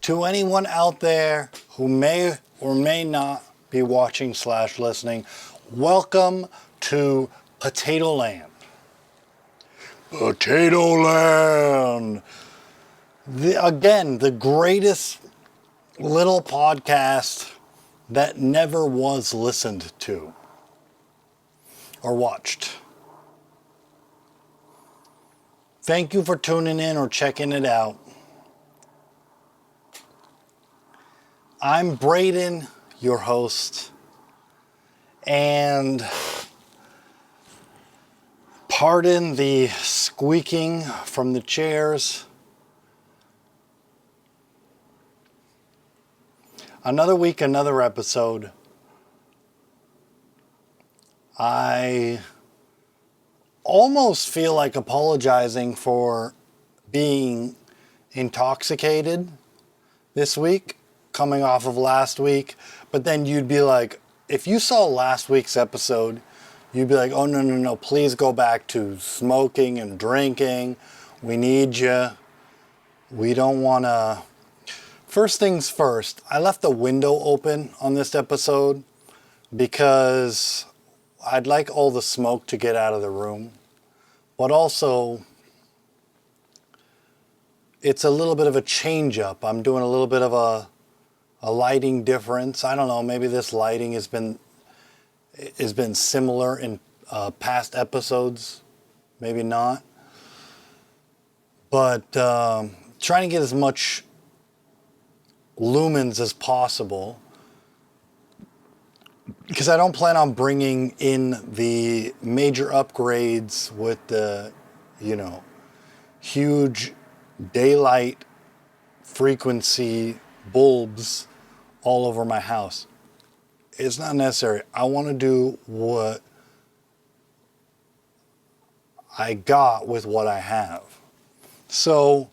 To anyone out there who may or may not be watching / listening, welcome to Potato Land. Potato Land! The greatest little podcast that never was listened to or watched. Thank you for tuning in or checking it out. I'm Braden, your host, and pardon the squeaking from the chairs. Another week, another episode. I almost feel like apologizing for being intoxicated this week, coming off of last week. But then you'd be like, if you saw last week's episode, you'd be like, oh, no, please go back to smoking and drinking. We need you. We don't want to. First things first, I left the window open on this episode because I'd like all the smoke to get out of the room. But also, it's a little bit of a change up. I'm doing a little bit of a lighting difference. I don't know, maybe this lighting has been similar in past episodes. Maybe not. But trying to get as much lumens as possible, because I don't plan on bringing in the major upgrades with the, huge daylight frequency bulbs all over my house. It's not necessary. I want to do what I got with what I have. So,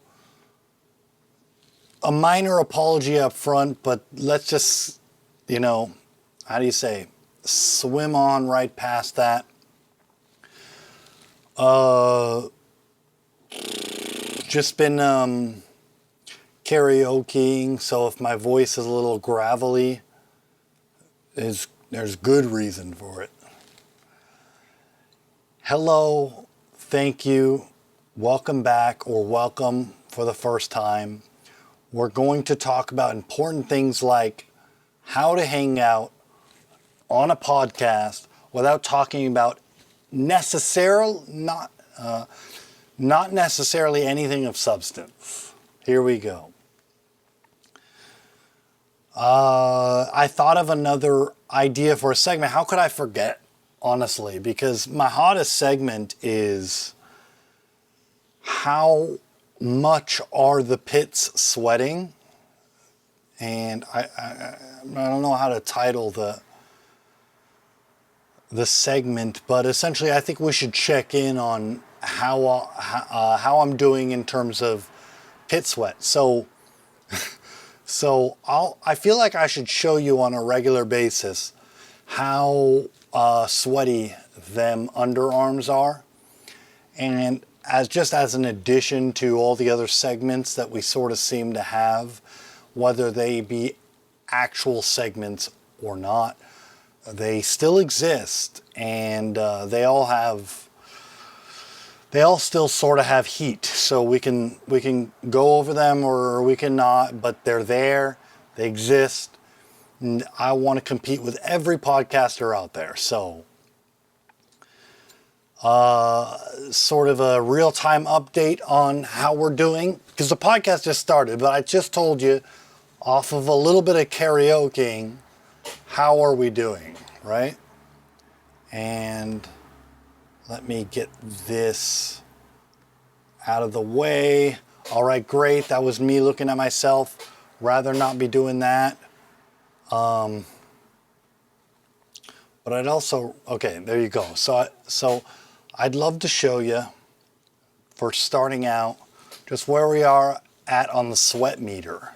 a minor apology up front, but let's just, how do you say, swim on right past that. Just been karaokeing, so if my voice is a little gravelly, there's good reason for it. Hello, thank you, welcome back, or welcome for the first time. We're going to talk about important things like how to hang out on a podcast without talking about not necessarily anything of substance. Here we go. I thought of another idea for a segment. How could I forget, honestly? Because my hottest segment is how much are the pits sweating? And I don't know how to title the segment, but essentially I think we should check in on how I'm doing in terms of pit sweat. So I feel like I should show you on a regular basis how sweaty them underarms are, and as an addition to all the other segments that we sort of seem to have, whether they be actual segments or not, they still exist, and they all still sort of have heat. So we can go over them or we can not, but they're there, they exist, and I want to compete with every podcaster out there. So sort of a real-time update on how we're doing, because the podcast just started, but I just told you off of a little bit of karaokeing, how are we doing, right? And let me get this out of the way. All right, great. That was me looking at myself. Rather not be doing that. But I'd also, okay, there you go. So I'd love to show you, for starting out, just where we are at on the sweat meter.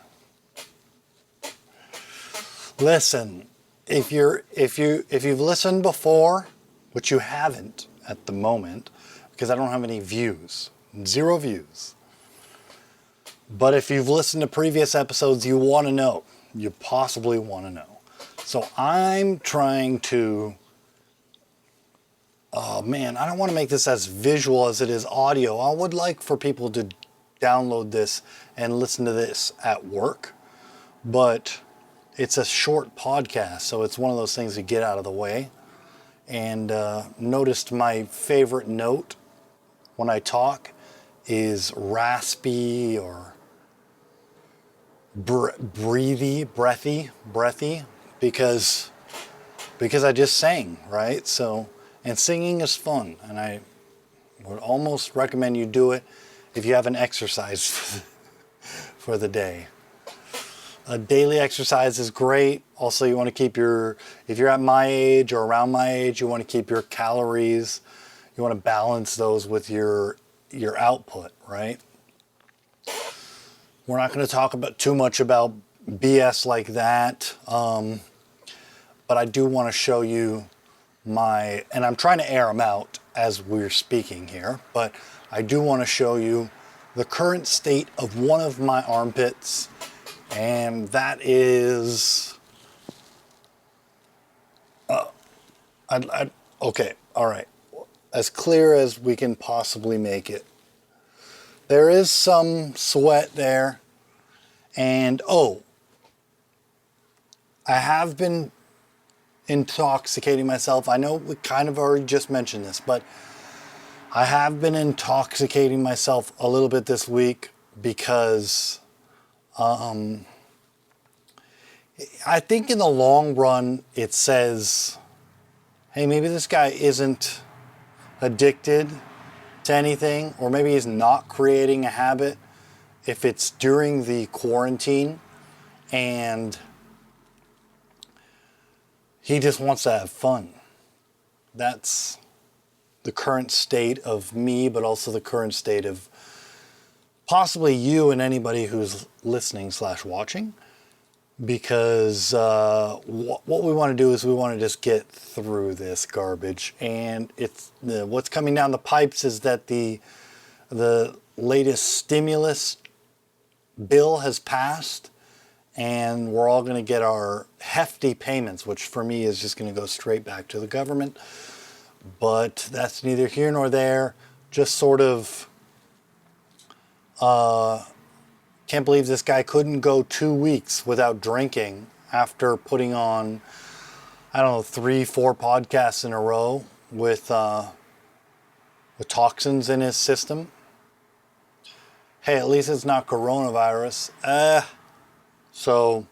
Listen, if you've listened before, which you haven't at the moment, because I don't have any views, 0 views. But if you've listened to previous episodes, you want to know. You possibly want to know. So I'm trying to... Oh man, I don't want to make this as visual as it is audio. I would like for people to download this and listen to this at work. But it's a short podcast, so it's one of those things to get out of the way. And noticed my favorite note when I talk is raspy or breathy, because I just sang, right? So, and singing is fun, and I would almost recommend you do it if you haven't exercised for the day. A daily exercise is great. Also, you want to keep if you're at my age or around my age, you want to keep your calories. You want to balance those with your output, right? We're not going to talk about too much about BS like that. But I do want to show you and I'm trying to air them out as we're speaking here, but I do want to show you the current state of one of my armpits. And that is, okay, all right, as clear as we can possibly make it. There is some sweat there, and I have been intoxicating myself. I know we kind of already just mentioned this, but I have been intoxicating myself a little bit this week because... I think in the long run, it says, hey, maybe this guy isn't addicted to anything, or maybe he's not creating a habit if it's during the quarantine and he just wants to have fun. That's the current state of me, but also the current state of possibly you and anybody who's listening / watching, because what we want to do is we want to just get through this garbage. And what's coming down the pipes is that the latest stimulus bill has passed, and we're all going to get our hefty payments, which for me is just going to go straight back to the government. But that's neither here nor there. Just sort of... can't believe this guy couldn't go 2 weeks without drinking after putting on, 3-4 podcasts in a row with toxins in his system. Hey, at least it's not coronavirus. So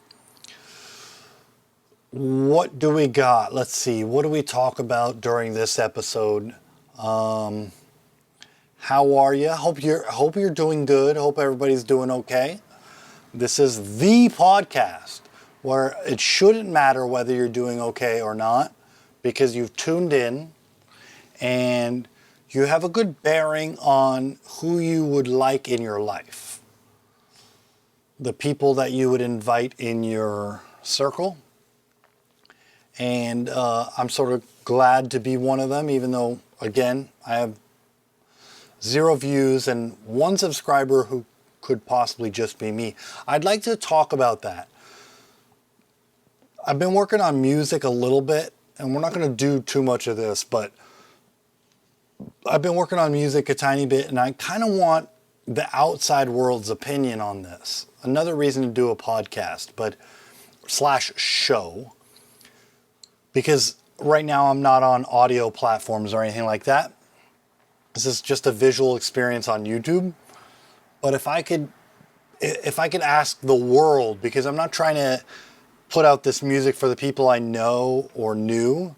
what do we got? Let's see. What do we talk about during this episode? How are you? Hope you're doing good. Hope everybody's doing okay. This is the podcast where it shouldn't matter whether you're doing okay or not, because you've tuned in and you have a good bearing on who you would like in your life. The people that you would invite in your circle. And I'm sort of glad to be one of them, even though, again, I have 0 views and 1 subscriber who could possibly just be me. I'd like to talk about that. I've been working on music a little bit, and we're not going to do too much of this, but I've been working on music a tiny bit, and I kind of want the outside world's opinion on this. Another reason to do a podcast, but / show, because right now I'm not on audio platforms or anything like that. This is just a visual experience on YouTube. But if I could ask the world, because I'm not trying to put out this music for the people I know or knew.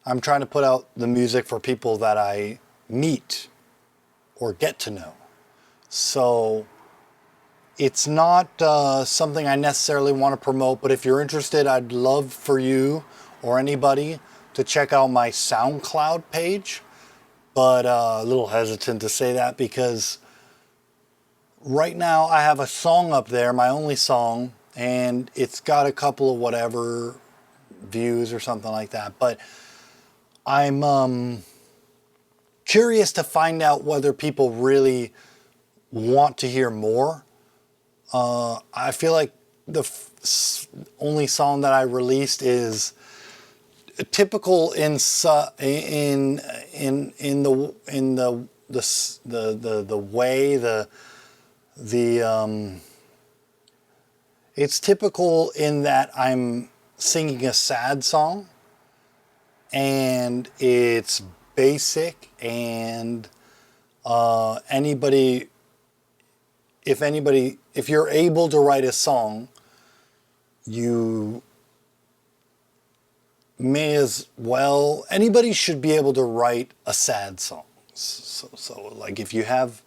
I'm trying to put out the music for people that I meet or get to know. So it's not something I necessarily want to promote, but if you're interested, I'd love for you or anybody to check out my SoundCloud page. But a little hesitant to say that because right now I have a song up there, my only song, and it's got a couple of whatever views or something like that. But I'm curious to find out whether people really want to hear more I feel like the only song that I released is typical in the way it's typical in that I'm singing a sad song, and it's basic, and if you're able to write a song, you may as well, anybody should be able to write a sad song. So like if you have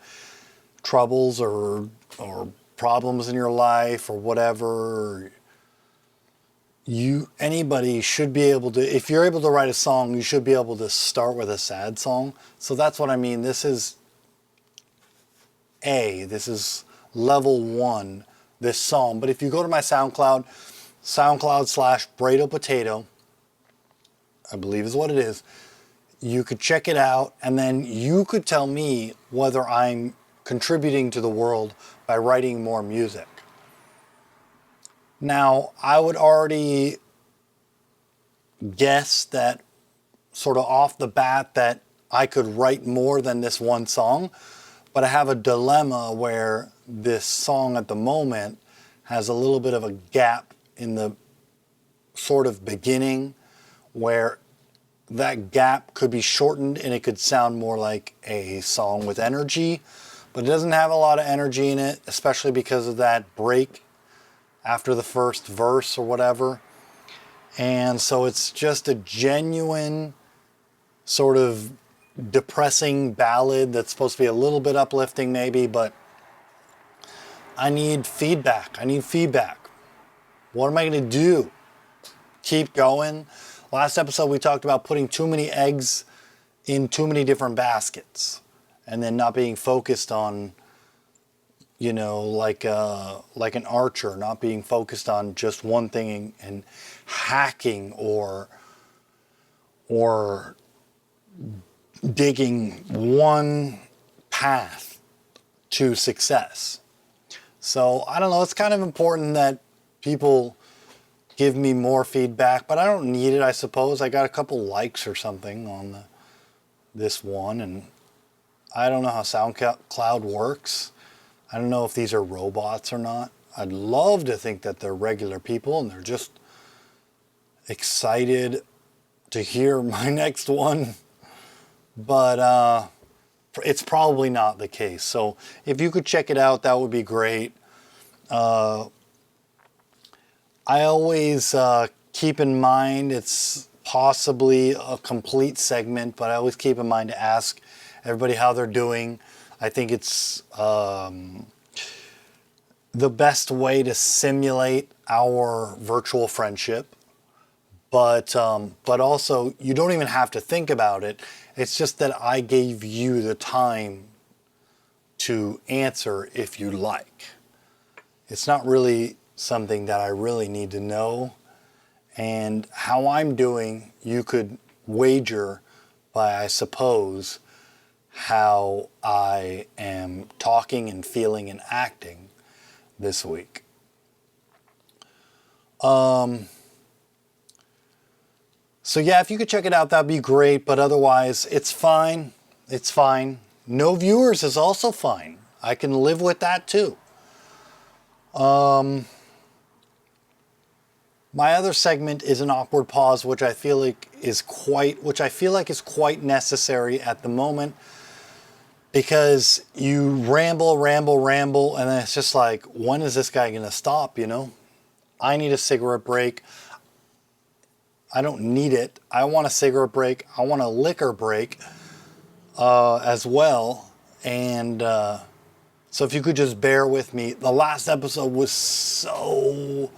troubles or problems in your life or whatever, anybody should be able to, if you're able to write a song, you should be able to start with a sad song. So that's what I mean. This is level 1, this song. But if you go to my SoundCloud/Brado Potato, I believe is what it is, you could check it out, and then you could tell me whether I'm contributing to the world by writing more music. Now, I would already guess that sort of off the bat that I could write more than this one song, but I have a dilemma where this song at the moment has a little bit of a gap in the sort of beginning, where that gap could be shortened and it could sound more like a song with energy, but it doesn't have a lot of energy in it, especially because of that break after the first verse or whatever. And so it's just a genuine sort of depressing ballad that's supposed to be a little bit uplifting maybe, but I need feedback. What am I going to do? Keep going? Last episode we talked about putting too many eggs in too many different baskets and then not being focused on, like an archer, not being focused on just one thing and hacking or digging one path to success. So I don't know, it's kind of important that people give me more feedback, but I don't need it, I suppose. I got a couple likes or something on this one, and I don't know how SoundCloud works. I don't know if these are robots or not. I'd love to think that they're regular people and they're just excited to hear my next one, but it's probably not the case. So if you could check it out, that would be great. I always keep in mind it's possibly a complete segment, but I always keep in mind to ask everybody how they're doing. I think it's the best way to simulate our virtual friendship, but also you don't even have to think about it. It's just that I gave you the time to answer if you like. It's not really something that I really need to know. And how I'm doing, you could wager by, I suppose, how I am talking and feeling and acting this week. So yeah, if you could check it out, that'd be great. But otherwise, it's fine. It's fine. No viewers is also fine. I can live with that too. My other segment is an awkward pause, which I feel like is quite necessary at the moment, because you ramble, and then it's just like, when is this guy going to stop, I need a cigarette break. I don't need it. I want a cigarette break. I want a liquor break as well. And so if you could just bear with me. The last episode was so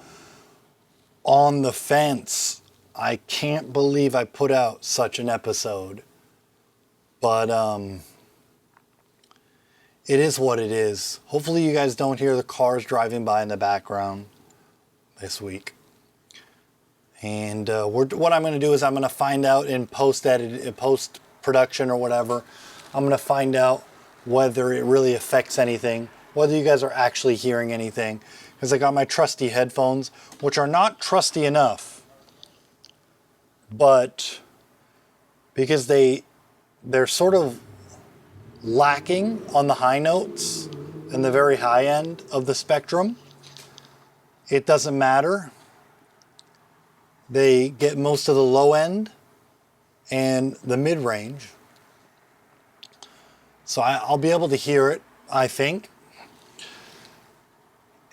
on the fence. I can't believe I put out such an episode. But it is what it is. Hopefully you guys don't hear the cars driving by in the background this week. And what I'm going to do is I'm going to find out in post-production or whatever, I'm going to find out whether it really affects anything. whether you guys are actually hearing anything. Because I got my trusty headphones, which are not trusty enough, but because they're sort of lacking on the high notes and the very high end of the spectrum. It doesn't matter. They get most of the low end and the mid-range. So I'll be able to hear it, I think.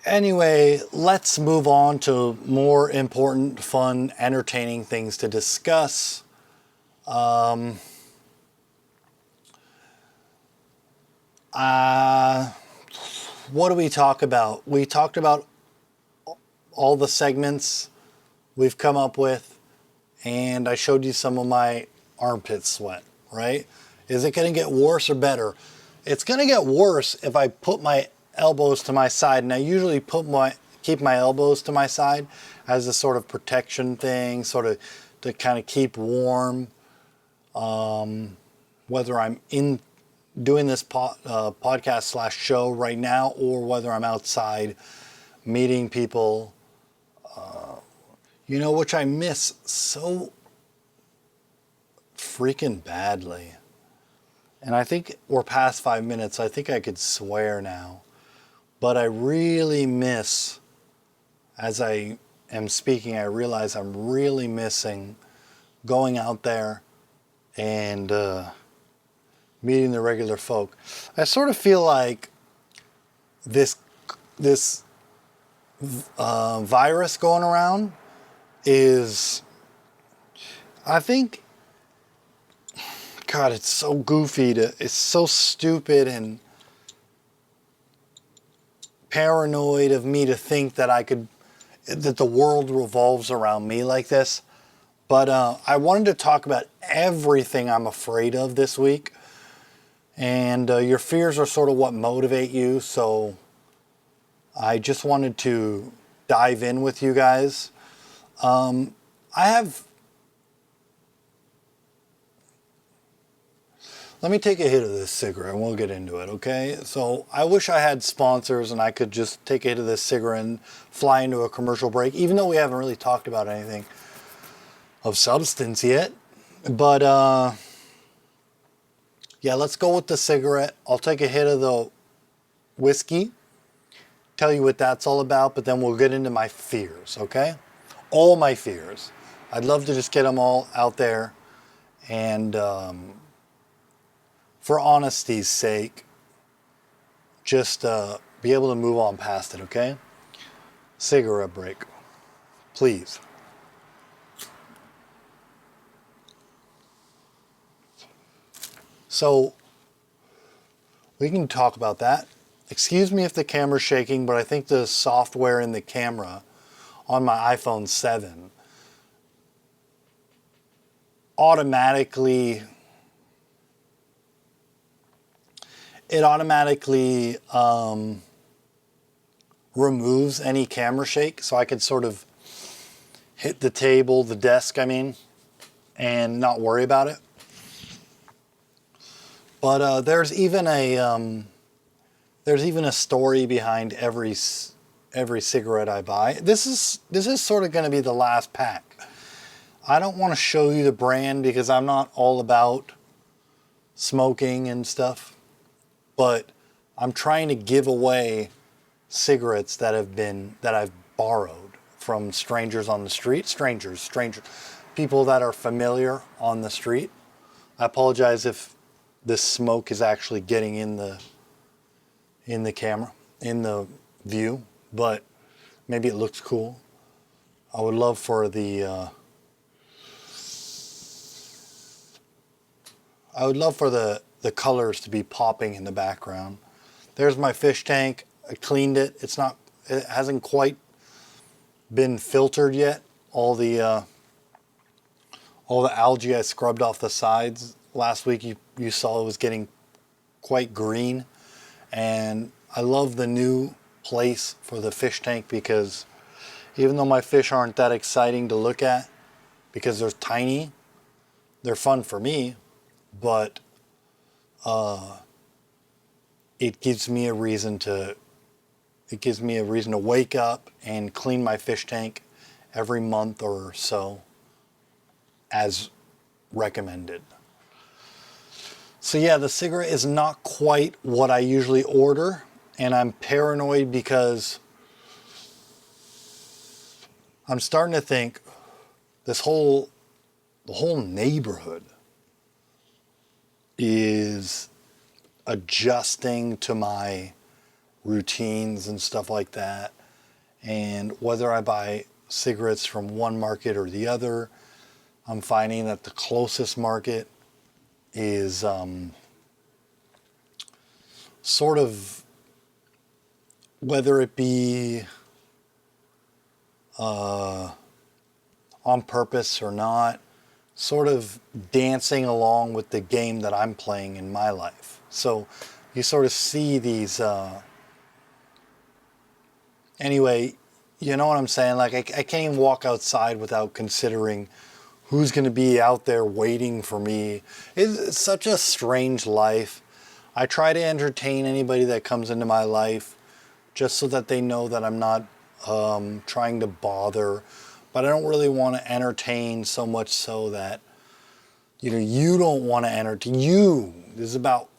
Anyway, let's move on to more important, fun, entertaining things to discuss. What do we talk about? We talked about all the segments we've come up with, and I showed you some of my armpit sweat, right? Is it going to get worse or better? It's going to get worse if I put my elbows to my side, and I usually keep my elbows to my side as a sort of protection thing, sort of to kind of keep warm. Whether I'm in doing this podcast / show right now, or whether I'm outside meeting people, which I miss so freaking badly. And I think we're past 5 minutes. I think I could swear now. But I really miss, as I am speaking, I realize I'm really missing going out there and meeting the regular folk. I sort of feel like this virus going around is, I think, God, it's so goofy it's so stupid and paranoid of me to think that that the world revolves around me like this. But I wanted to talk about everything I'm afraid of this week. And your fears are sort of what motivate you. So I just wanted to dive in with you guys. Let me take a hit of this cigarette and we'll get into it, okay? So I wish I had sponsors and I could just take a hit of this cigarette and fly into a commercial break, even though we haven't really talked about anything of substance yet. But yeah, let's go with the cigarette. I'll take a hit of the whiskey, tell you what that's all about, but then we'll get into my fears, okay? All my fears. I'd love to just get them all out there and for honesty's sake, just be able to move on past it, okay? Cigarette break, please. So we can talk about that. Excuse me if the camera's shaking, but I think the software in the camera on my iPhone 7 automatically removes any camera shake, so I could sort of hit the table, the desk, and not worry about it. But there's even a story behind every cigarette I buy. This is sort of going to be the last pack. I don't want to show you the brand because I'm not all about smoking and stuff. But I'm trying to give away cigarettes that I've borrowed from strangers on the street. Strangers, people that are familiar on the street. I apologize if this smoke is actually getting in the camera, in the view, but maybe it looks cool. I would love for the colors to be popping in the background. There's my fish tank. I cleaned it. It hasn't quite been filtered yet. All the algae I scrubbed off the sides last week, you saw it was getting quite green. And I love the new place for the fish tank because even though my fish aren't that exciting to look at because they're tiny, they're fun for me, but it gives me a reason to It gives me a reason to wake up and clean my fish tank every month or so, as recommended. So yeah, the cigarette is not quite what I usually order, and I'm paranoid because I'm starting to think the whole neighborhood is adjusting to my routines and stuff like that. And whether I buy cigarettes from one market or the other, I'm finding that the closest market is sort of, whether it be on purpose or not, sort of dancing along with the game that I'm playing in my life. So you sort of see these, anyway, you know what I'm saying? Like, I can't even walk outside without considering who's going to be out there waiting for me. It's such a strange life. I try to entertain anybody that comes into my life just so that they know that I'm not trying to bother. But I don't really want to entertain so much so that, you don't want to entertain. This is about,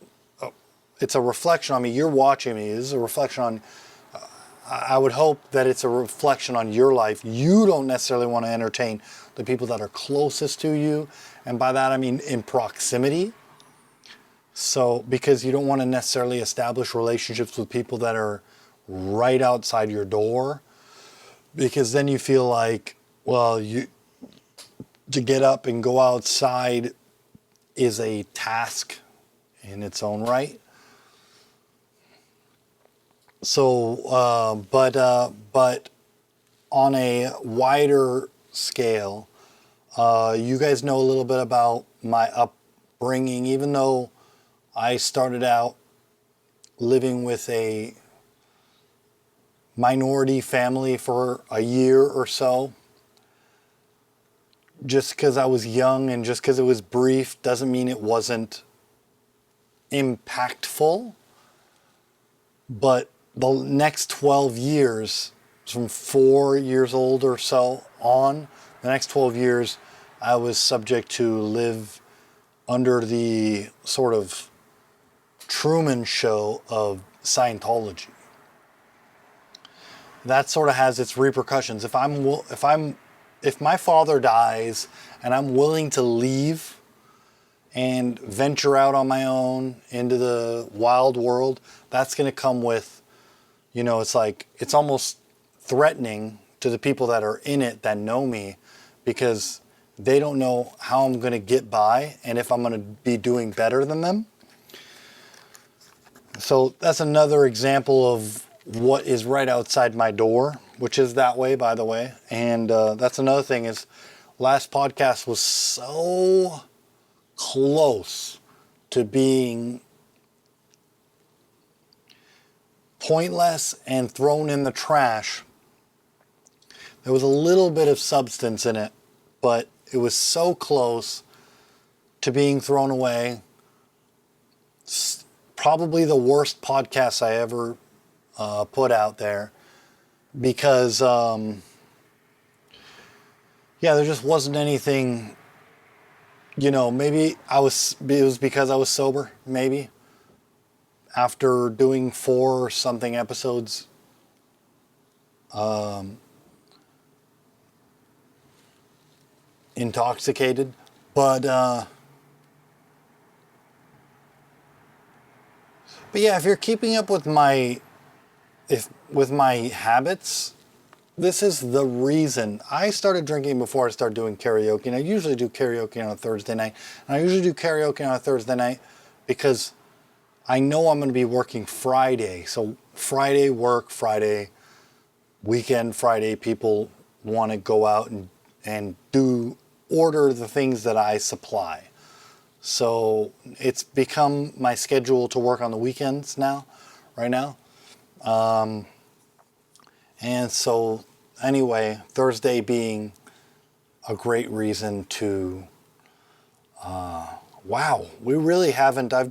it's a reflection on me. You're watching me. This is a reflection on, I would hope that it's a reflection on your life. You don't necessarily want to entertain the people that are closest to you. And by that, I mean in proximity. So, because you don't want to necessarily establish relationships with people that are right outside your door. Because then you feel like, well, to get up and go outside is a task in its own right. So, but on a wider scale, you guys know a little bit about my upbringing. Even though I started out living with a minority family for a year or so, just because I was young and just because it was brief doesn't mean it wasn't impactful. But the next 12 years, from 4 years old or so on, the next 12 years, I was subject to live under the sort of Truman Show of Scientology. That sort of has its repercussions. If my father dies and I'm willing to leave and venture out on my own into the wild world, that's going to come with, it's like, it's almost threatening to the people that are in it that know me, because they don't know how I'm going to get by and if I'm going to be doing better than them. So that's another example of what is right outside my door, which is that way, by the way. And that's another thing is, last podcast was so close to being pointless and thrown in the trash. There was a little bit of substance in it, but it was so close to being thrown away. Probably the worst podcast I ever put out there, because there just wasn't anything. Maybe it was because I was sober, maybe, after doing 4 or something episodes. Intoxicated, but yeah, if you're keeping up with my habits, this is the reason. I started drinking before I started doing karaoke, and I usually do karaoke on a Thursday night. And I usually do karaoke on a Thursday night because I know I'm going to be working Friday. So Friday work, Friday weekend, Friday people want to go out and order the things that I supply. So it's become my schedule to work on the weekends right now. And so anyway, Thursday being a great reason to, I've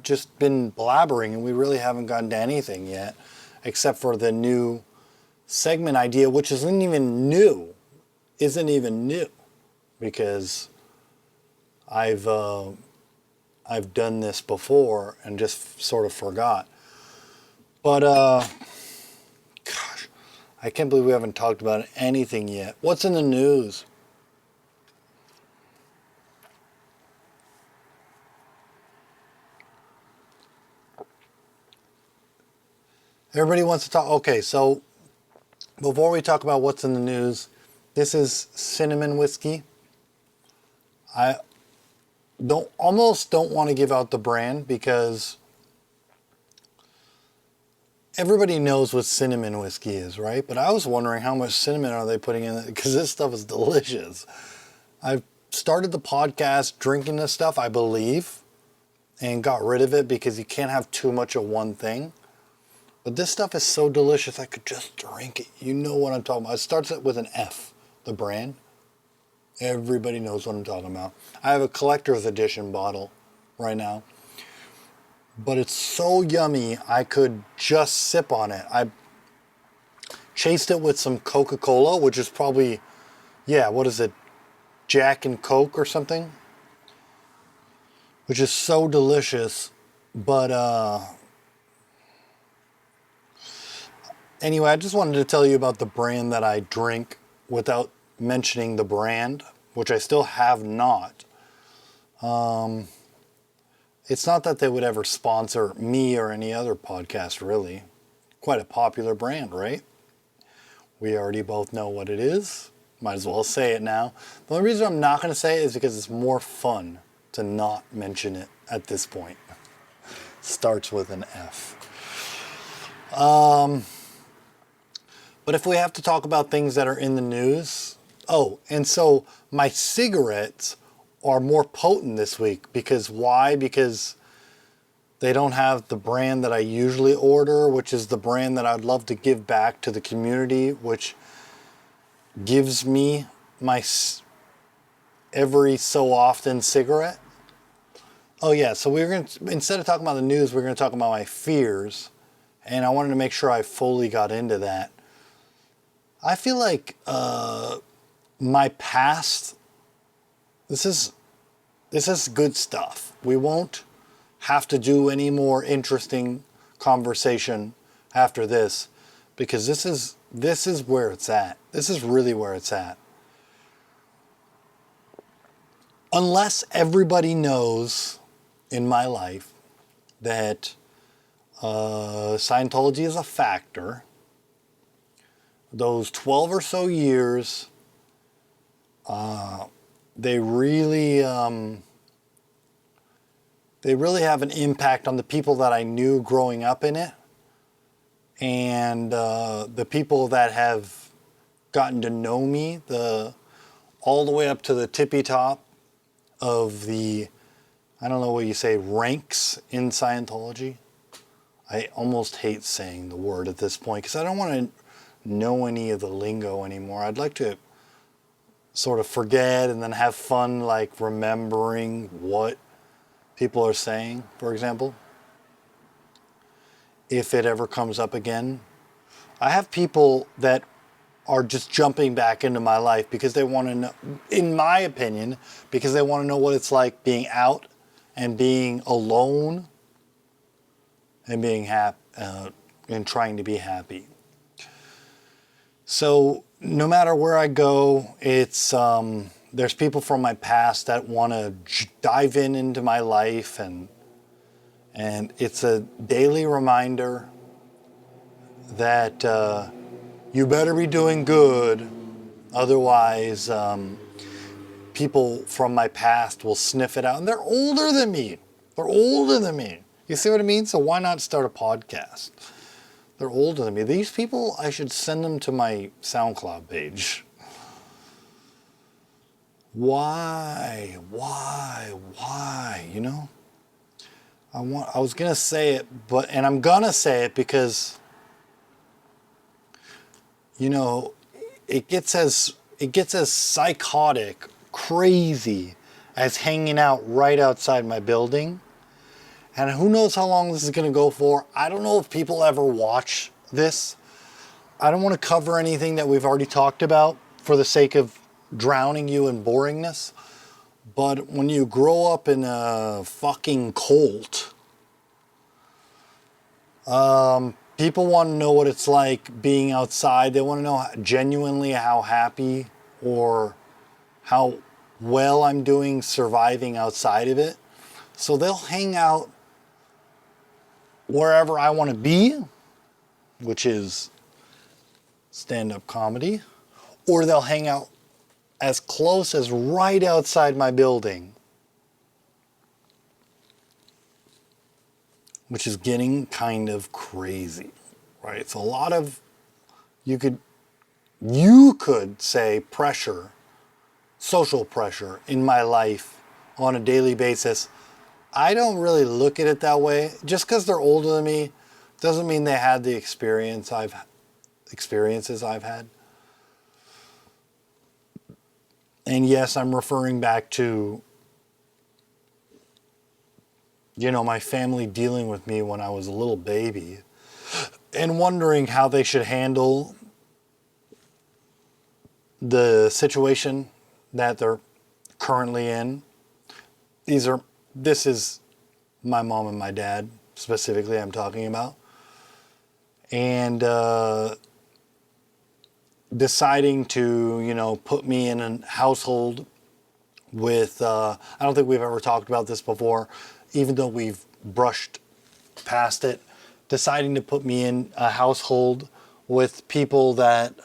just been blabbering and we really haven't gotten to anything yet, except for the new segment idea, which isn't even new, because I've done this before and just sort of forgot. But gosh, I can't believe we haven't talked about anything yet. What's in the news? Everybody wants to talk. Okay, so before we talk about what's in the news, this is cinnamon whiskey. I almost don't want to give out the brand because everybody knows what cinnamon whiskey is, right? But I was wondering how much cinnamon are they putting in it, because this stuff is delicious. I've started the podcast drinking this stuff, I believe, and got rid of it because you can't have too much of one thing. But this stuff is so delicious, I could just drink it. You know what I'm talking about. It starts with an F, the brand. Everybody knows what I'm talking about. I have a collector's edition bottle right now. But it's so yummy, I could just sip on it. I chased it with some Coca-Cola, which is probably, what is it? Jack and Coke or something? Which is so delicious. But, anyway, I just wanted to tell you about the brand that I drink without mentioning the brand, which I still have not. It's not that they would ever sponsor me or any other podcast, really. Quite a popular brand, right? We already both know what it is. Might as well say it now. The only reason I'm not going to say it is because it's more fun to not mention it at this point. Starts with an F. But if we have to talk about things that are in the news... Oh, and so my cigarettes are more potent this week. Because why? Because they don't have the brand that I usually order, which is the brand that I'd love to give back to the community, which gives me my every so often cigarette. Oh yeah, so we're going to, instead of talking about the news, we're going to talk about my fears. And I wanted to make sure I fully got into that. I feel like my past, this is good stuff. We won't have to do any more interesting conversation after this, because this is where it's at. This is really where it's at. Unless everybody knows in my life that Scientology is a factor, those 12 or so years, they really have an impact on the people that I knew growing up in it, and the people that have gotten to know me, all the way up to the tippy top of the, I don't know what you say, ranks in Scientology. I almost hate saying the word at this point because I don't want to know any of the lingo anymore. I'd like to sort of forget and then have fun, like remembering what people are saying, for example, if it ever comes up again. I have people that are just jumping back into my life because they want to know, in my opinion, because they want to know what it's like being out and being alone and being happy and trying to be happy. So no matter where I go, it's there's people from my past that want to dive into my life, and it's a daily reminder that you better be doing good, otherwise people from my past will sniff it out, and they're older than me. You see what I mean? So why not start a podcast? They're older than me. These people, I should send them to my SoundCloud page. Why? You know? I was gonna say it, and I'm gonna say it because, you know, it gets as psychotic, crazy as hanging out right outside my building. And who knows how long this is going to go for. I don't know if people ever watch this. I don't want to cover anything that we've already talked about for the sake of drowning you in boringness. But when you grow up in a fucking cult, people want to know what it's like being outside. They want to know genuinely how happy or how well I'm doing surviving outside of it. So they'll hang out wherever I want to be, which is stand-up comedy, or they'll hang out as close as right outside my building, which is getting kind of crazy, right? It's a lot of, you could say pressure, social pressure in my life on a daily basis. I don't really look at it that way. Just because they're older than me doesn't mean they had the experiences I've had. And yes, I'm referring back to, my family dealing with me when I was a little baby and wondering how they should handle the situation that they're currently in. This is my mom and my dad, specifically, I'm talking about. And deciding to, put me in a household with, I don't think we've ever talked about this before, even though we've brushed past it, deciding to put me in a household with people that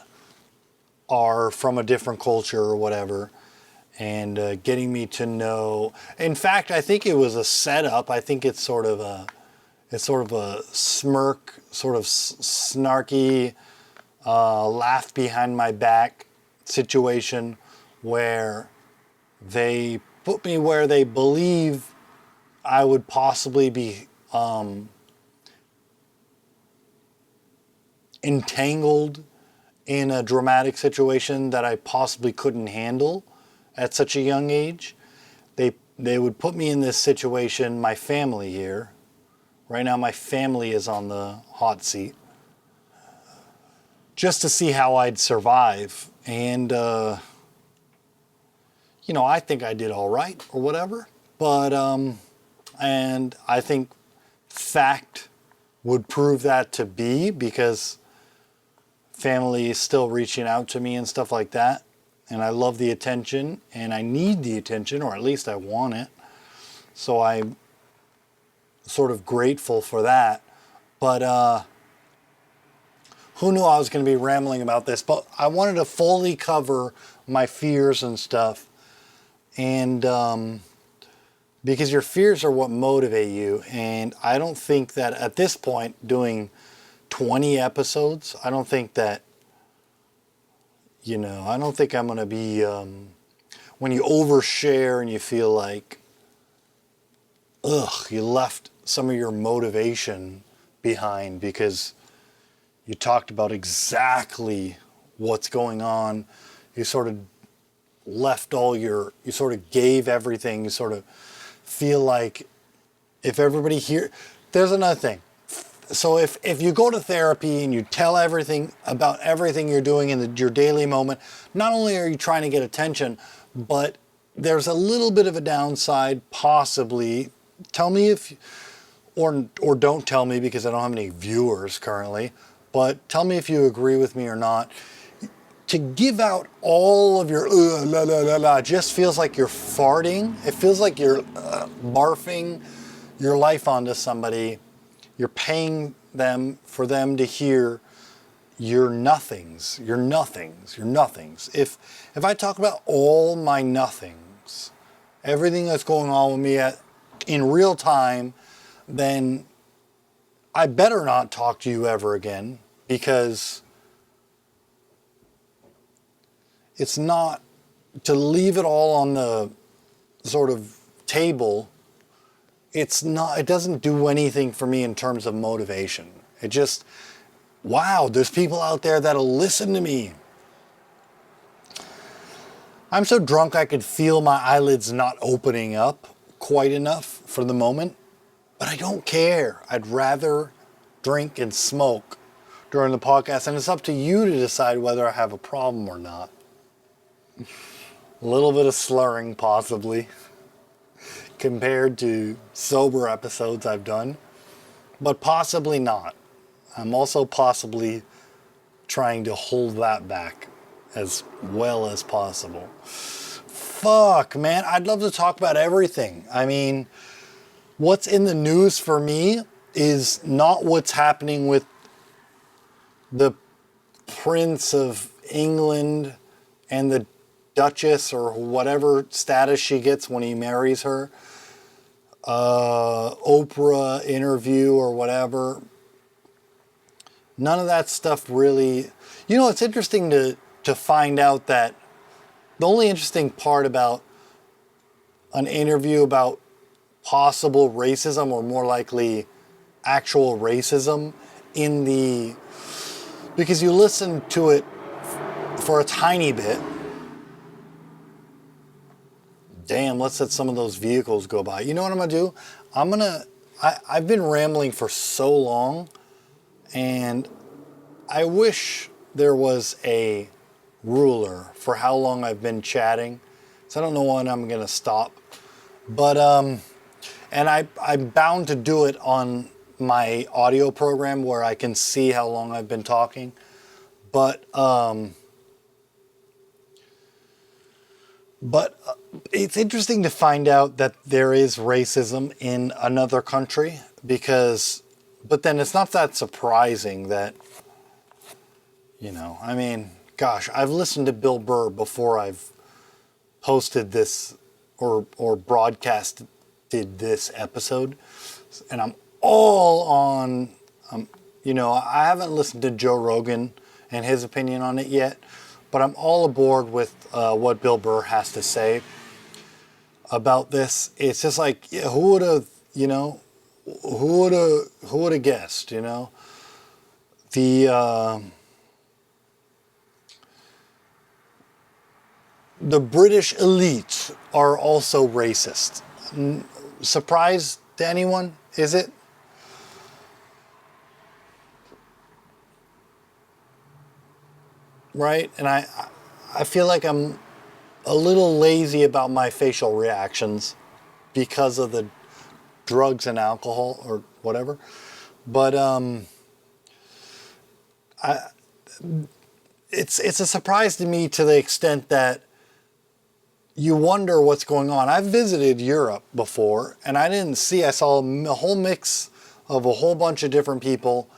are from a different culture or whatever, and getting me to know. In fact, I think it was a setup. I think it's sort of a smirk, sort of snarky, laugh behind my back situation where they put me where they believe I would possibly be entangled in a dramatic situation that I possibly couldn't handle at such a young age. They would put me in this situation, my family here. Right now my family is on the hot seat, just to see how I'd survive. And, I think I did all right or whatever. But, and I think fact would prove that to be, because family is still reaching out to me and stuff like that. And I love the attention, and I need the attention, or at least I want it. So I'm sort of grateful for that. But who knew I was going to be rambling about this? But I wanted to fully cover my fears and stuff. And because your fears are what motivate you. And I don't think that at this point, doing 20 episodes, I don't think that, I don't think I'm going to be, when you overshare and you feel like, you left some of your motivation behind because you talked about exactly what's going on. You sort of left you sort of gave everything. You sort of feel like if everybody here, there's another thing. So if you go to therapy and you tell everything about everything you're doing in your daily moment, not only are you trying to get attention, but there's a little bit of a downside, possibly. Tell me if, or don't tell me because I don't have any viewers currently, but tell me if you agree with me or not. To give out all of your la la la la just feels like you're farting. It feels like you're barfing your life onto somebody. You're paying them for them to hear your nothings, your nothings, your nothings. If I talk about all my nothings, everything that's going on with me in real time, then I better not talk to you ever again, because it's not to leave it all on the sort of table. It doesn't do anything for me in terms of motivation. It just, wow, there's people out there that'll listen to me. I'm so drunk I could feel my eyelids not opening up quite enough for the moment, but I don't care. I'd rather drink and smoke during the podcast, and it's up to you to decide whether I have a problem or not. A little bit of slurring, possibly, compared to sober episodes I've done, but possibly not. I'm also possibly trying to hold that back as well as possible. Fuck, man, I'd love to talk about everything. I mean, what's in the news for me is not what's happening with the Prince of England and the Duchess or whatever status she gets when he marries her. Oprah interview or whatever. None of that stuff really... You know, it's interesting to find out that the only interesting part about an interview about possible racism, or more likely actual racism, in the... Because you listen to it for a tiny bit. Damn, let's let some of those vehicles go by. You know what I'm going to do? I've been rambling for so long, and I wish there was a ruler for how long I've been chatting. So I don't know when I'm going to stop. But, and I'm bound to do it on my audio program where I can see how long I've been talking. But it's interesting to find out that there is racism in another country, but then it's not that surprising that, you know, I mean, gosh, I've listened to Bill Burr before I've posted this or broadcasted this episode, and I'm all on, you know, I haven't listened to Joe Rogan and his opinion on it yet, but I'm all aboard with what Bill Burr has to say about this. It's just like, yeah, who would have, you know, who would have guessed, you know? The British elite are also racist. Surprise to anyone? Is it? Right? And I feel like I'm a little lazy about my facial reactions because of the drugs and alcohol or whatever. But it's a surprise to me to the extent that you wonder what's going on. I've visited Europe before, and I saw a whole mix of a whole bunch of different people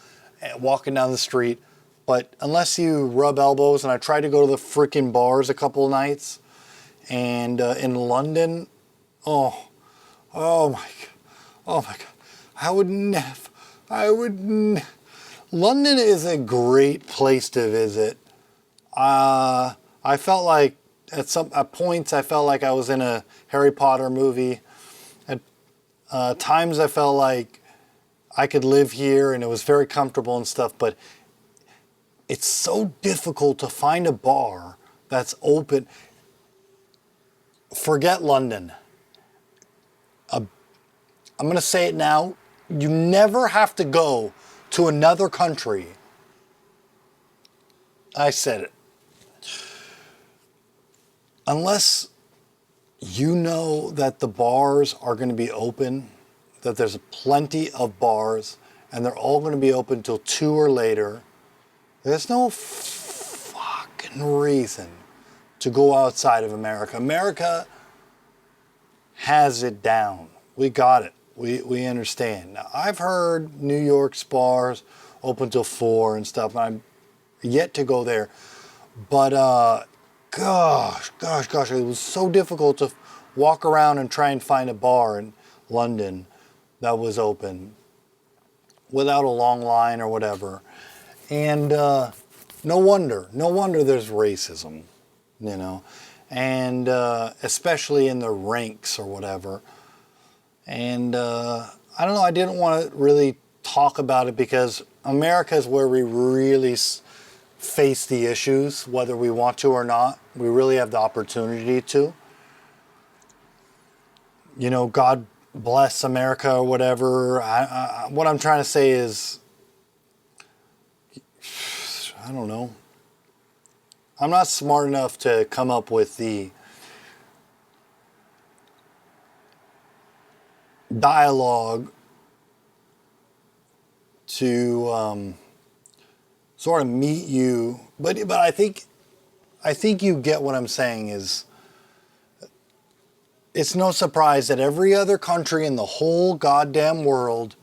walking down the street. But unless you rub elbows, and I tried to go to the freaking bars a couple of nights, and in London, oh my God, London is a great place to visit. I felt like at points I felt like I was in a Harry Potter movie. At times I felt like I could live here, and it was very comfortable and stuff, but it's so difficult to find a bar that's open. Forget London. I'm going to say it now. You never have to go to another country. I said it. Unless you know that the bars are going to be open, that there's plenty of bars, and they're all going to be open till 2 or later, there's no fucking reason to go outside of America. America has it down. We got it. We understand. Now, I've heard New York's bars open till 4 and stuff, and I'm yet to go there. But gosh, it was so difficult to walk around and try and find a bar in London that was open without a long line or whatever. And no wonder there's racism, you know, and especially in the ranks or whatever. And I don't know, I didn't want to really talk about it because America is where we really face the issues, whether we want to or not. We really have the opportunity to. You know, God bless America or whatever. What I'm trying to say is, I don't know. I'm not smart enough to come up with the dialogue to sort of meet you, but I think you get what I'm saying. Is it's no surprise that every other country in the whole goddamn world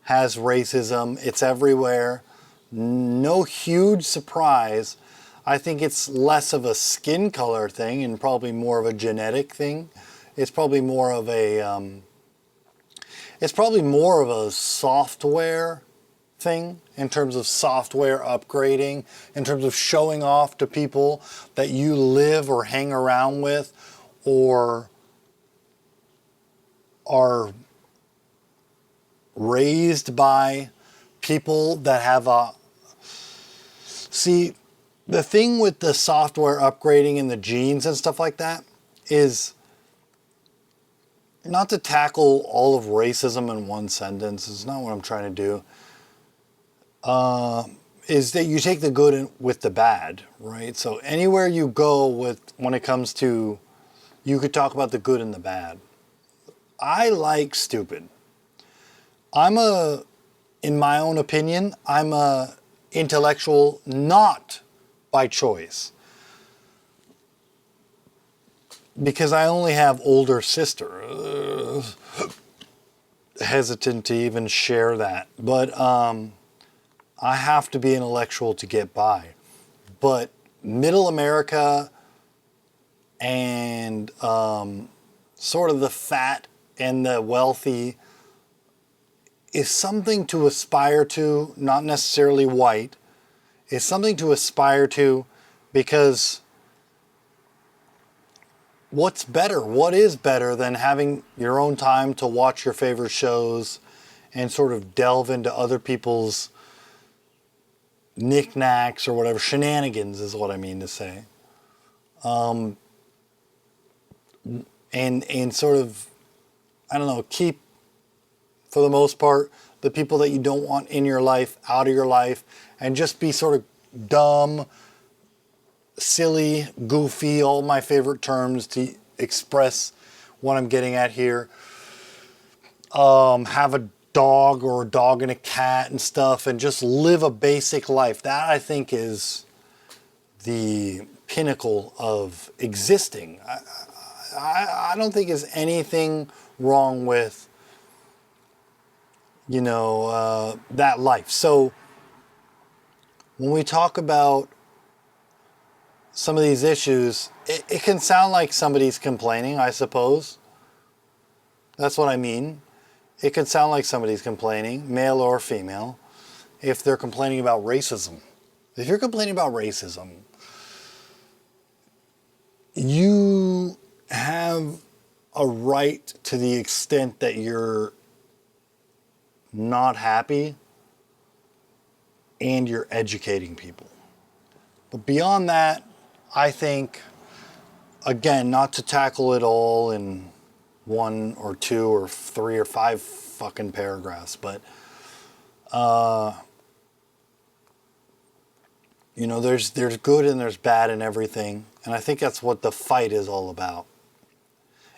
has racism. It's everywhere. No huge surprise. I think it's less of a skin color thing and probably more of a genetic thing. It's probably more of a software thing, in terms of software upgrading, in terms of showing off to people that you live or hang around with or are raised by people that have a... See, the thing with the software upgrading and the genes and stuff like that is, not to tackle all of racism in one sentence, it's not what I'm trying to do, is that you take the good with the bad, right? So anywhere you go when it comes to, you could talk about the good and the bad. I like stupid. In my own opinion, I'm a intellectual not by choice. Because I only have older sister. Hesitant to even share that. But I have to be intellectual to get by. But middle America and sort of the fat and the wealthy is something to aspire to, not necessarily white, is something to aspire to, because what's better? What is better than having your own time to watch your favorite shows and sort of delve into other people's knickknacks or whatever, shenanigans is what I mean to say. And sort of, I don't know, keep, for the most part, the people that you don't want in your life out of your life, and just be sort of dumb, silly, goofy, all my favorite terms to express what I'm getting at here. Have a dog or a dog and a cat and stuff, and just live a basic life. That, I think, is the pinnacle of existing. I don't think there's anything wrong with, that life. So when we talk about some of these issues, it can sound like somebody's complaining, I suppose. That's what I mean. It could sound like somebody's complaining, male or female, if they're complaining about racism. If you're complaining about racism, you have a right to the extent that you're not happy and you're educating people. But beyond that, I think, again, not to tackle it all in 1 or 2 or 3 or 5 fucking paragraphs, but there's good and there's bad in everything, and I think that's what the fight is all about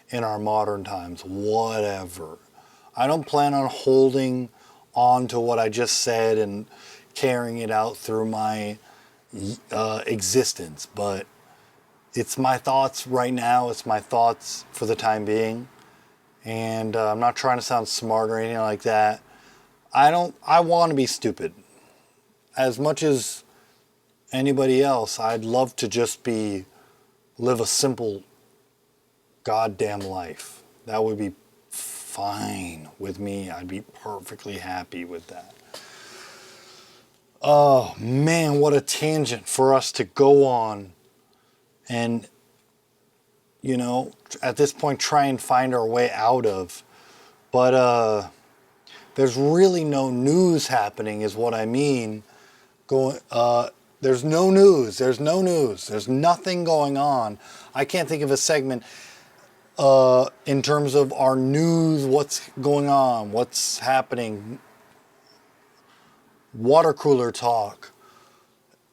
in our modern times. Whatever. I don't plan on holding on to what I just said and carrying it out through my existence, but it's my thoughts right now. It's my thoughts for the time being, and I'm not trying to sound smart or anything like that. I want to be stupid as much as anybody else. I'd love to just live a simple goddamn life. That would be fine with me. I'd be perfectly happy with that. Oh man, what a tangent for us to go on and, at this point try and find our way out of. But there's really no news happening is what I mean. There's no news. There's nothing going on. I can't think of a segment in terms of our news, what's going on, what's happening, water cooler talk,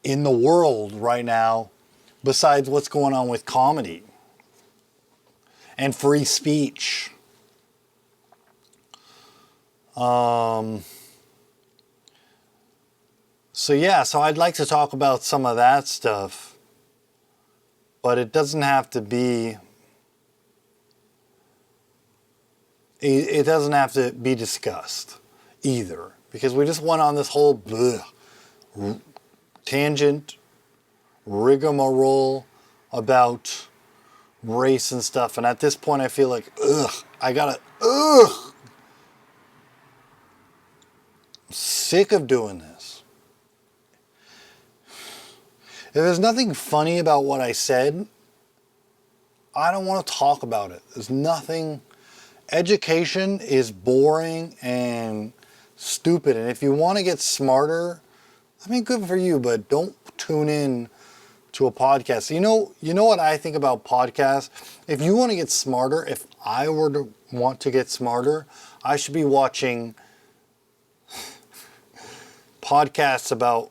in the world right now besides what's going on with comedy and free speech. So I'd like to talk about some of that stuff, but it doesn't have to be discussed either, because we just went on this whole tangent rigmarole about race and stuff, and at this point I feel like I'm sick of doing this. If there's nothing funny about what I said, I don't want to talk about it. There's nothing. Education is boring and stupid, and if you want to get smarter, I mean, good for you, but don't tune in to a podcast. You know what I think about podcasts? If you want to get smarter, if I were to want to get smarter, I should be watching podcasts about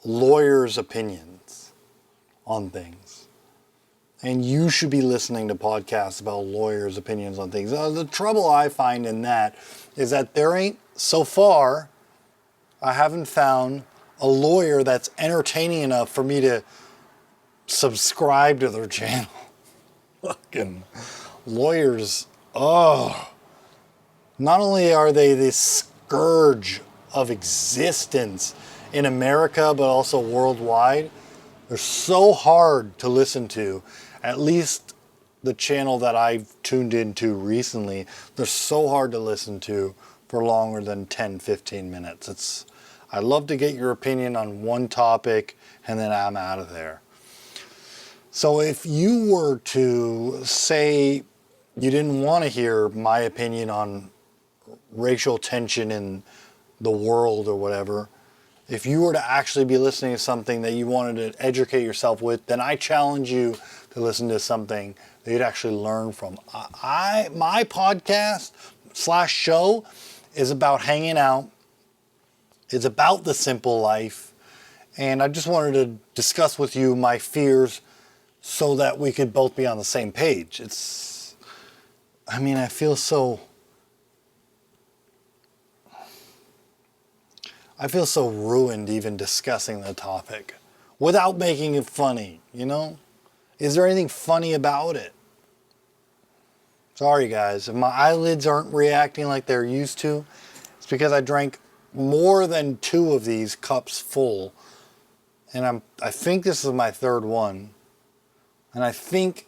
lawyers' opinions on things. And you should be listening to podcasts about lawyers' opinions on things. The trouble I find in that is that so far, I haven't found a lawyer that's entertaining enough for me to subscribe to their channel. Fucking lawyers, not only are they this scourge of existence in America, but also worldwide, they're so hard to listen to. At least the channel that I've tuned into recently, they're so hard to listen to for longer than 10, 15 minutes. I'd love to get your opinion on one topic, and then I'm out of there. So if you were to say you didn't want to hear my opinion on racial tension in the world or whatever, if you were to actually be listening to something that you wanted to educate yourself with, then I challenge you to listen to something that you'd actually learn from. My podcast / show is about hanging out. It's about the simple life. And I just wanted to discuss with you my fears so that we could both be on the same page. I feel so ruined even discussing the topic without making it funny, Is there anything funny about it? Sorry guys, if my eyelids aren't reacting like they're used to, it's because I drank more than 2 of these cups full, and I think this is my 3rd one. And I think,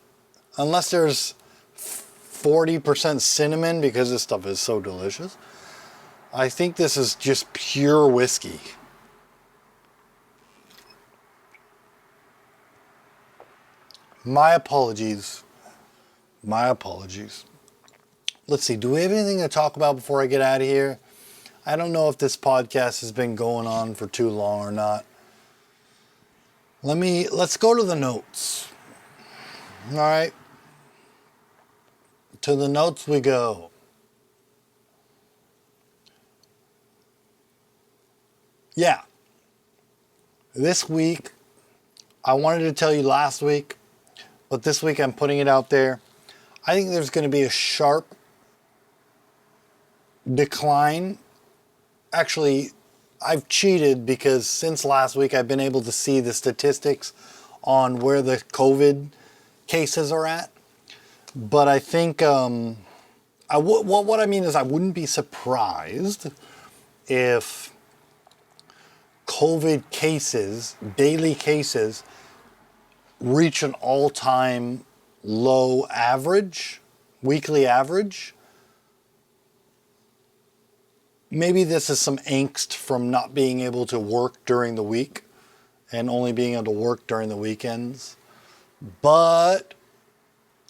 unless there's 40% cinnamon, because this stuff is so delicious, I think this is just pure whiskey. My apologies. Let's see, do we have anything to talk about before I get out of here? I don't know if this podcast has been going on for too long or not. Let's go to the notes. All right. To the notes we go. Yeah. This week, I wanted to tell you last week, but this week I'm putting it out there. I think there's going to be a sharp decline. Actually, I've cheated because since last week I've been able to see the statistics on where the COVID cases are at. But I think what I mean is I wouldn't be surprised if COVID cases, daily cases, reach an all-time low average, weekly average. Maybe this is some angst from not being able to work during the week and only being able to work during the weekends. But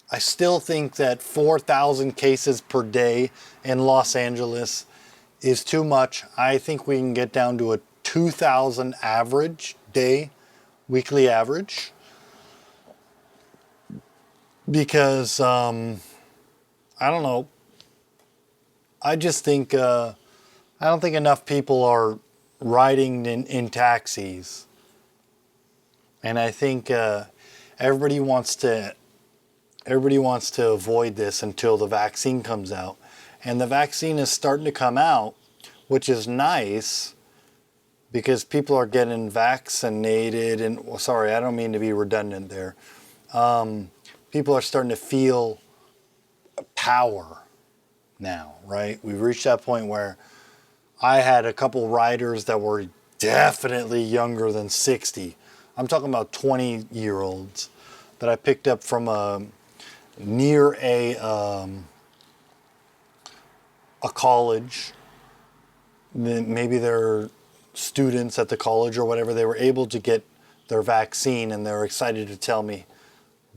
I still think that 4,000 cases per day in Los Angeles is too much. I think we can get down to a 2,000 average day, weekly average. Because, I don't know. I just think, I don't think enough people are riding in taxis And I think everybody wants to avoid this until the vaccine comes out. And the vaccine is starting to come out, which is nice because people are getting vaccinated. And well, sorry, I don't mean to be redundant there. People are starting to feel power now, right? We've reached that point where I had a couple riders that were definitely younger than 60. I'm talking about 20-year-olds that I picked up from near a college. Maybe they're students at the college or whatever. They were able to get their vaccine, and they were excited to tell me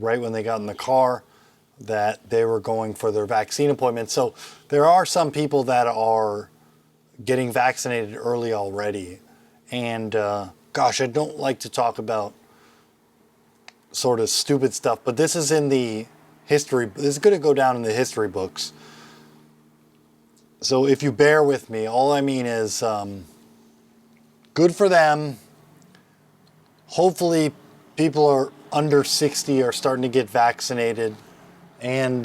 right when they got in the car that they were going for their vaccine appointment. So there are some people that are getting vaccinated early already. And gosh, I don't like to talk about sort of stupid stuff, but this is in the history. This is going to go down in the history books. So if you bear with me, all I mean is good for them. Hopefully people are under 60 are starting to get vaccinated. And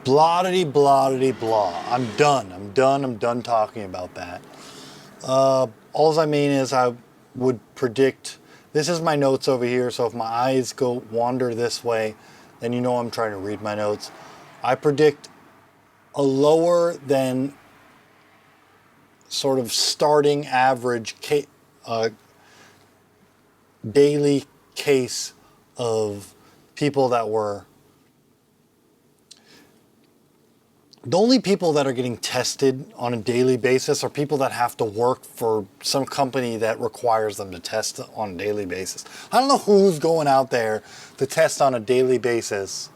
blah-dity, blah-dity, blah. I'm done talking about that. All I mean is I would predict, this is my notes over here, so if my eyes go wander this way, then you know I'm trying to read my notes. I predict a lower than sort of starting average daily case of people that were... The only people that are getting tested on a daily basis are people that have to work for some company that requires them to test on a daily basis. I don't know who's going out there to test on a daily basis.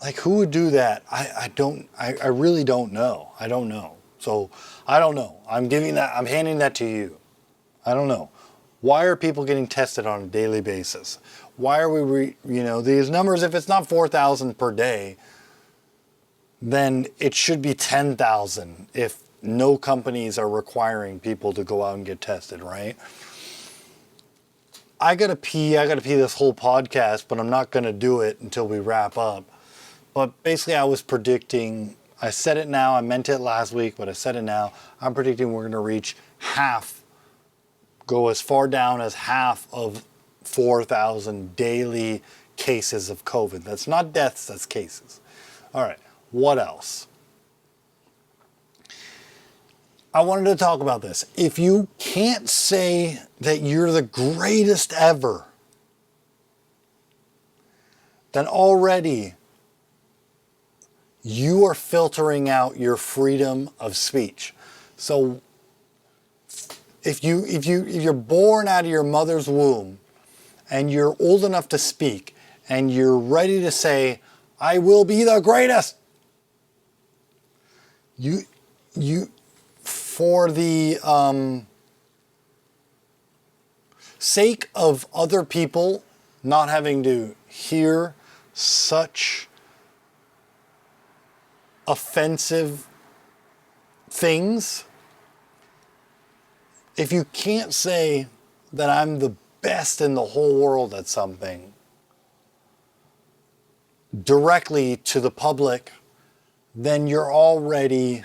Like, who would do that? I really don't know. I don't know. So, I don't know. I'm handing that to you. I don't know. Why are people getting tested on a daily basis? Why are we, these numbers, if it's not 4,000 per day, then it should be 10,000 if no companies are requiring people to go out and get tested, right? I gotta pee this whole podcast, but I'm not gonna do it until we wrap up. But basically I was predicting, I said it now, I meant it last week, but I said it now, I'm predicting we're gonna reach go as far down as half of 4,000 daily cases of COVID. That's not deaths, that's cases. All right. What else? I wanted to talk about this. If you can't say that you're the greatest ever, then already you are filtering out your freedom of speech. So if you're born out of your mother's womb and you're old enough to speak and you're ready to say, I will be the greatest, you for the sake of other people not having to hear such offensive things, if you can't say that I'm the best in the whole world at something directly to the public, then you're already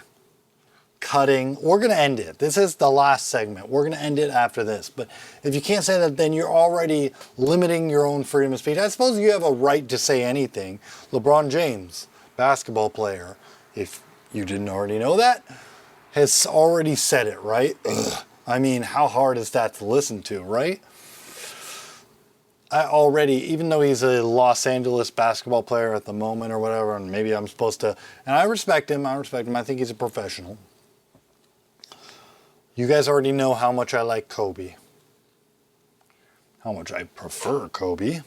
cutting. We're going to end it. This is the last segment. We're going to end it after this. But if you can't say that, then you're already limiting your own freedom of speech. I suppose you have a right to say anything. LeBron James, basketball player, if you didn't already know that, has already said it, right? Ugh. I mean, how hard is that to listen to, right? Even though he's a Los Angeles basketball player at the moment or whatever, and maybe I'm supposed to, and I respect him, I think he's a professional. You guys already know how much I like Kobe. How much I prefer Kobe.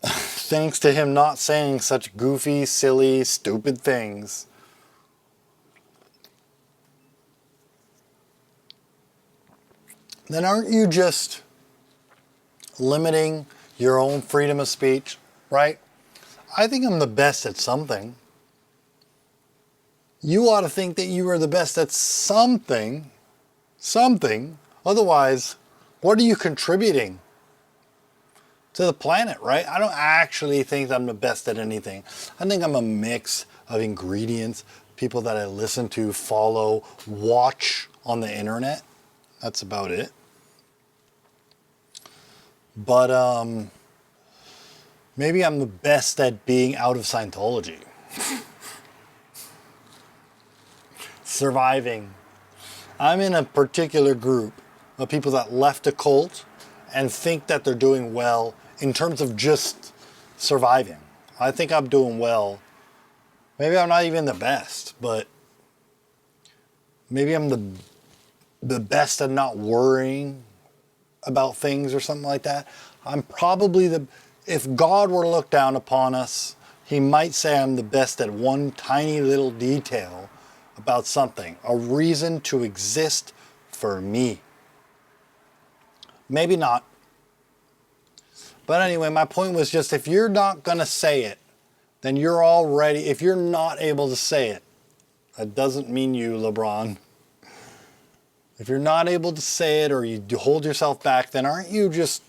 Thanks to him not saying such goofy, silly, stupid things. Then aren't you just limiting your own freedom of speech, right? I think I'm the best at something. You ought to think that you are the best at something. Otherwise, what are you contributing to the planet, right? I don't actually think I'm the best at anything. I think I'm a mix of ingredients, people that I listen to, follow, watch on the internet. That's about it. But maybe I'm the best at being out of Scientology. Surviving. I'm in a particular group of people that left a cult and think that they're doing well in terms of just surviving. I think I'm doing well. Maybe I'm not even the best, but maybe I'm the best at not worrying about things or something like that. I'm probably if God were to look down upon us, he might say I'm the best at one tiny little detail about something, a reason to exist for me. Maybe not. But anyway, my point was just, if you're not going to say it, then you're already, if you're not able to say it, that doesn't mean you, LeBron. If you're not able to say it or you hold yourself back, then aren't you just,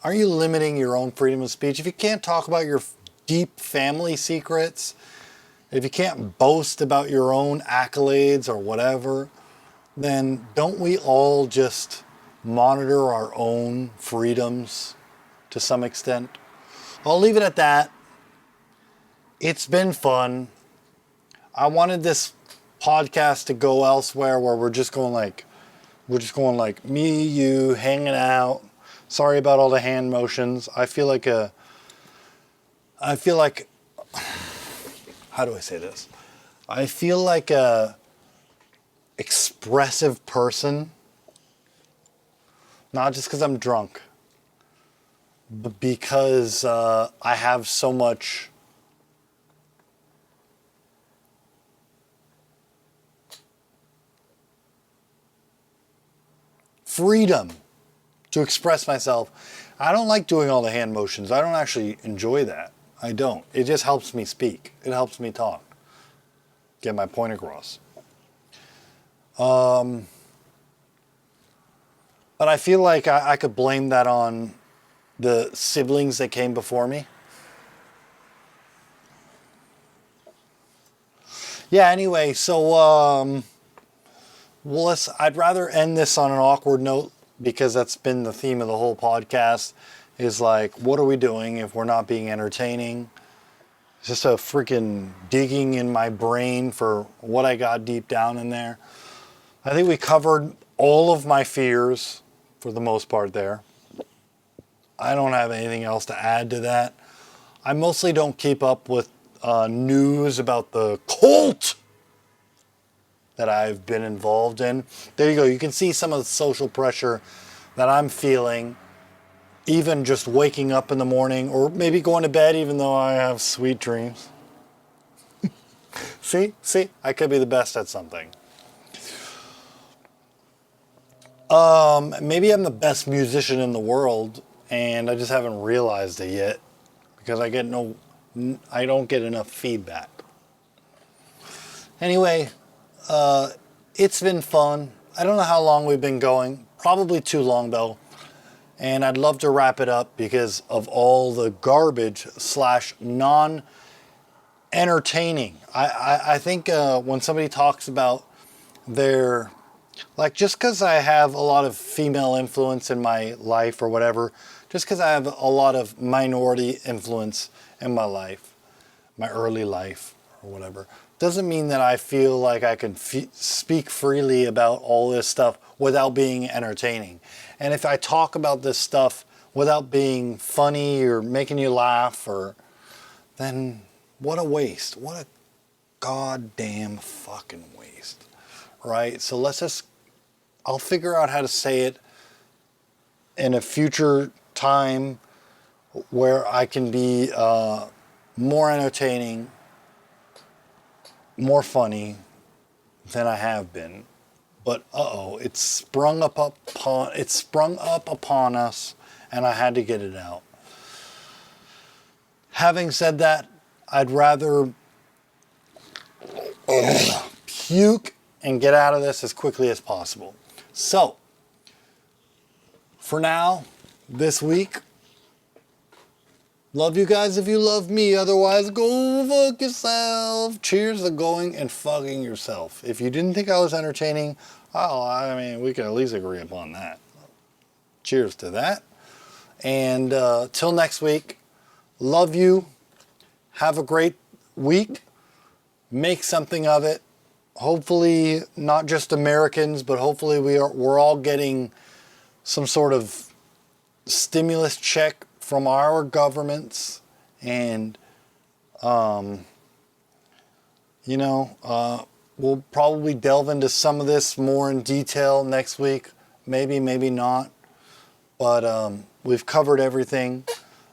aren't you limiting your own freedom of speech? If you can't talk about your deep family secrets, if you can't boast about your own accolades or whatever, then don't we all just monitor our own freedoms to some extent? I'll leave it at that. It's been fun. I wanted this podcast to go elsewhere where we're just going like me, you, hanging out. Sorry about all the hand motions. I feel like how do I say this? I feel like a expressive person, not just because I'm drunk, but because I have so much freedom to express myself. I don't like doing all the hand motions. I don't actually enjoy that. I don't. It just helps me speak. It helps me talk. Get my point across. But I feel like I could blame that on the siblings that came before me. Yeah, anyway, so I'd rather end this on an awkward note, because that's been the theme of the whole podcast, is like, what are we doing if we're not being entertaining? It's just a freaking digging in my brain for what I got deep down in there. I think we covered all of my fears for the most part there. I don't have anything else to add to that. I mostly don't keep up with news about the cult that I've been involved in. There you go. You can see some of the social pressure that I'm feeling, even just waking up in the morning, or maybe going to bed even though I have sweet dreams. See, I could be the best at something. Maybe I'm the best musician in the world, and I just haven't realized it yet, because I don't get enough feedback. Anyway, it's been fun. I don't know how long we've been going. Probably too long though. And I'd love to wrap it up because of all the garbage / non-entertaining. I think when somebody talks about their, like, just because I have a lot of female influence in my life or whatever, just because I have a lot of minority influence in my life, my early life or whatever, doesn't mean that I feel like I can speak freely about all this stuff without being entertaining. And if I talk about this stuff without being funny or making you laugh, then what a waste. What a goddamn fucking waste. Right? So I'll figure out how to say it in a future time where I can be more entertaining, more funny than I have been. But it's sprung up upon us, and I had to get it out. Having said that, I'd rather puke and get out of this as quickly as possible. So, for now, this week, love you guys if you love me. Otherwise, go fuck yourself. Cheers to going and fucking yourself. If you didn't think I was entertaining, oh, I mean, we can at least agree upon that. Cheers to that. And till next week, love you. Have a great week. Make something of it. Hopefully, not just Americans, but hopefully we're all getting some sort of stimulus check from our governments, and we'll probably delve into some of this more in detail next week. Maybe not, but we've covered everything.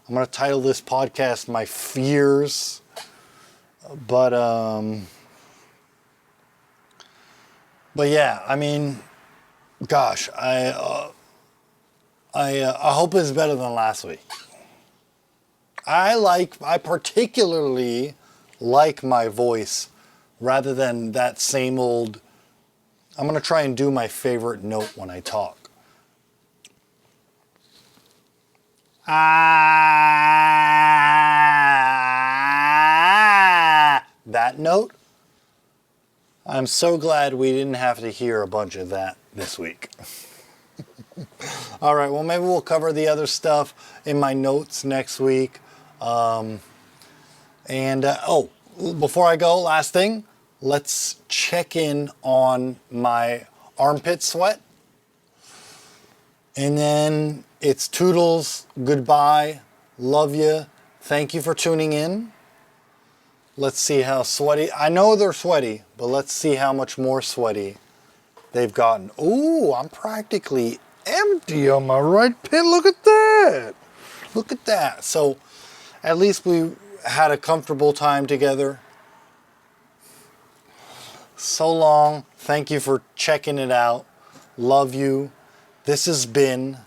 I'm going to title this podcast My Fears, but yeah, I mean, gosh, I hope it's better than last week. I particularly like my voice rather than that same old. I'm going to try and do my favorite note when I talk. That note. I'm so glad we didn't have to hear a bunch of that this week. All right, well, maybe we'll cover the other stuff in my notes next week. Before I go, last thing, let's check in on my armpit sweat. And then it's toodles, goodbye, love you, thank you for tuning in. Let's see how sweaty. I know they're sweaty, but let's see how much more sweaty they've gotten. Ooh, I'm practically empty on my right pit. Look at that. Look at that. So at least we had a comfortable time together. So long. Thank you for checking it out. Love you. This has been